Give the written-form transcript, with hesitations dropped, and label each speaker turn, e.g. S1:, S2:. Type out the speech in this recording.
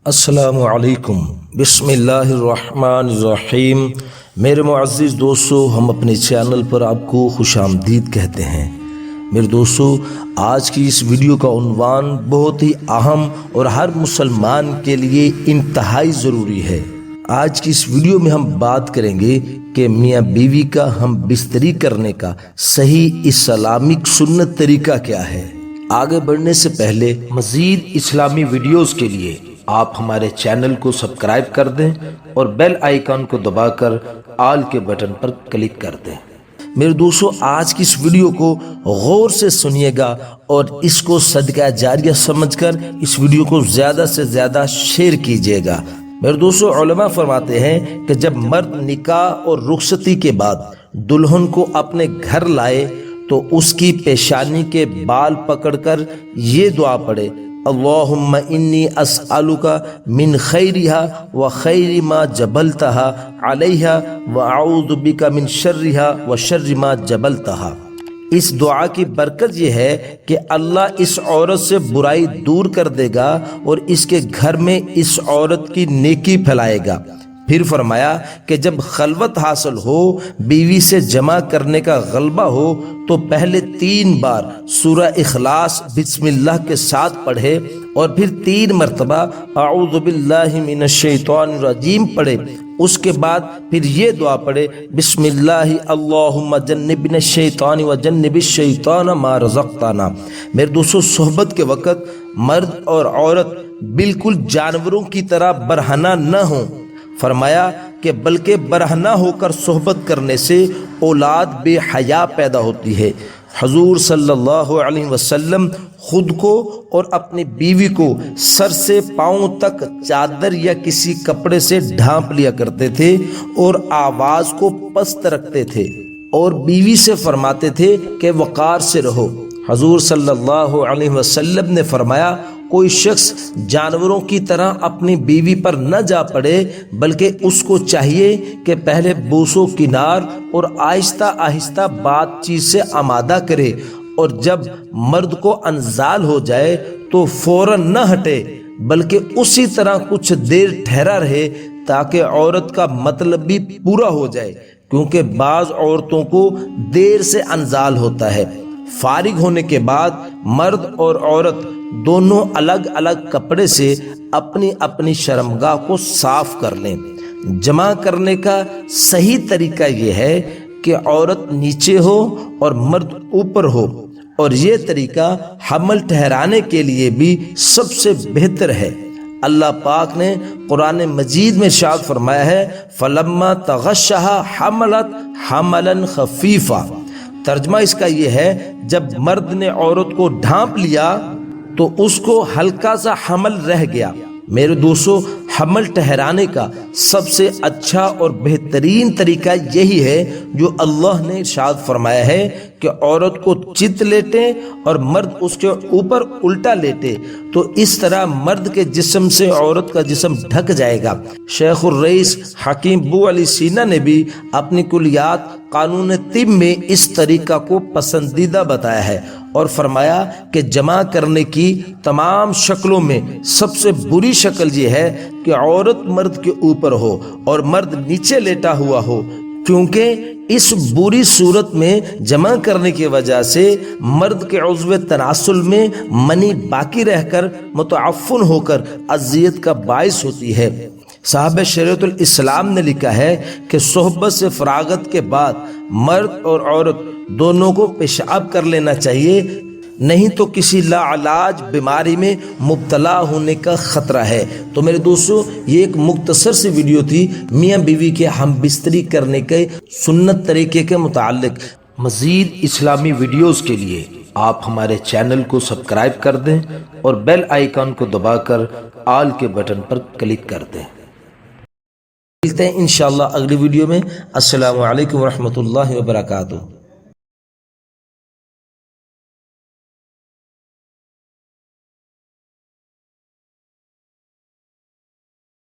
S1: السلام علیکم، بسم اللہ الرحمن الرحیم۔ میرے معزز دوستو، ہم اپنے چینل پر آپ کو خوش آمدید کہتے ہیں۔ میرے دوستو، آج کی اس ویڈیو کا عنوان بہت ہی اہم اور ہر مسلمان کے لیے انتہائی ضروری ہے۔ آج کی اس ویڈیو میں ہم بات کریں گے کہ میاں بیوی کا ہم بستری کرنے کا صحیح اسلامک سنت طریقہ کیا ہے۔ آگے بڑھنے سے پہلے مزید اسلامی ویڈیوز کے لیے آپ ہمارے چینل کو سبسکرائب کر دیں اور بیل آئیکن کو دبا کر آل کے بٹن پر کلک کر دیں۔ میرے دوستو، آج کی اس ویڈیو کو غور سے سنیے گا اور اس کو صدقہ جاریہ سمجھ کر اس ویڈیو کو زیادہ سے زیادہ شیئر کیجیے گا۔ میرے دوستو، علماء فرماتے ہیں کہ جب مرد نکاح اور رخصتی کے بعد دلہن کو اپنے گھر لائے تو اس کی پیشانی کے بال پکڑ کر یہ دعا پڑھے: اللہم انی اسألک من خیرها وخیر ما جبلتها علیہ واعوذ بک من شرها وشر ما جبلتها۔ اس دعا کی برکت یہ ہے کہ اللہ اس عورت سے برائی دور کر دے گا اور اس کے گھر میں اس عورت کی نیکی پھیلائے گا۔ پھر فرمایا کہ جب خلوت حاصل ہو، بیوی سے جمع کرنے کا غلبہ ہو تو پہلے 3 بار سورہ اخلاص بسم اللہ کے ساتھ پڑھے اور پھر 3 مرتبہ اعوذ باللہ من الشیطان الرجیم پڑھے۔ اس کے بعد پھر یہ دعا پڑھے: بسم اللہ اللہم جنبنا الشیطان وجنب الشیطان ما رزقتنا۔ میرے دوستو، صحبت کے وقت مرد اور عورت بالکل جانوروں کی طرح برہنہ نہ ہوں۔ فرمایا کہ بلکہ برہنہ ہو کر صحبت کرنے سے اولاد بے حیا پیدا ہوتی ہے۔ حضور صلی اللہ علیہ وسلم خود کو اور اپنی بیوی کو سر سے پاؤں تک چادر یا کسی کپڑے سے ڈھانپ لیا کرتے تھے اور آواز کو پست رکھتے تھے اور بیوی سے فرماتے تھے کہ وقار سے رہو۔ حضور صلی اللہ علیہ وسلم نے فرمایا، کوئی شخص جانوروں کی طرح اپنی بیوی پر نہ جا پڑے، بلکہ اس کو چاہیے کہ پہلے بوس و کنار اور آہستہ آہستہ بات چیت سے آمادہ کرے، اور جب مرد کو انزال ہو جائے تو فوراً نہ ہٹے بلکہ اسی طرح کچھ دیر ٹھہرا رہے تاکہ عورت کا مطلب بھی پورا ہو جائے، کیونکہ بعض عورتوں کو دیر سے انزال ہوتا ہے۔ فارغ ہونے کے بعد مرد اور عورت دونوں الگ الگ کپڑے سے اپنی اپنی شرمگاہ کو صاف کر لیں۔ جمع کرنے کا صحیح طریقہ یہ ہے کہ عورت نیچے ہو اور مرد اوپر ہو، اور یہ طریقہ حمل ٹھہرانے کے لیے بھی سب سے بہتر ہے۔ اللہ پاک نے قرآن مجید میں ارشاد فرمایا ہے: فلما تغشها حملت حملا خفیفا۔ ترجمہ اس کا یہ ہے، جب مرد نے عورت کو ڈھانپ لیا تو اس کو ہلکا سا حمل رہ گیا۔ میرے دوستو، حمل ٹھہرانے کا سب سے اچھا اور بہترین طریقہ یہی ہے جو اللہ نے ارشاد فرمایا ہے کہ عورت کو چت لیٹے اور مرد اس کے اوپر الٹا لیٹے، تو اس طرح مرد کے جسم سے عورت کا جسم ڈھک جائے گا۔ شیخ الرئیس حکیم بو علی سینا نے بھی اپنی کلیات قانون طب میں اس طریقہ کو پسندیدہ بتایا ہے اور فرمایا کہ جمع کرنے کی تمام شکلوں میں سب سے بری شکل یہ ہے کہ عورت مرد کے اوپر ہو اور مرد نیچے لیٹا ہوا ہو، کیونکہ اس بری صورت میں جمع کرنے کی وجہ سے مرد کے عضو تناسل میں منی باقی رہ کر متعفن ہو کر اذیت کا باعث ہوتی ہے۔ صاحب شریعت الاسلام نے لکھا ہے کہ صحبت سے فراغت کے بعد مرد اور عورت دونوں کو پیشاب کر لینا چاہیے، نہیں تو کسی لاعلاج بیماری میں مبتلا ہونے کا خطرہ ہے۔ تو میرے دوستو، یہ ایک مختصر سی ویڈیو تھی میاں بیوی کے ہم بستری کرنے کے سنت طریقے کے متعلق۔ مزید اسلامی ویڈیوز کے لیے آپ ہمارے چینل کو سبسکرائب کر دیں اور بیل آئیکن کو دبا کر آل کے بٹن پر کلک کر دیں۔ ملتے ہیں انشاءاللہ اگلی ویڈیو میں۔ السلام علیکم ورحمۃ اللہ وبرکاتہ۔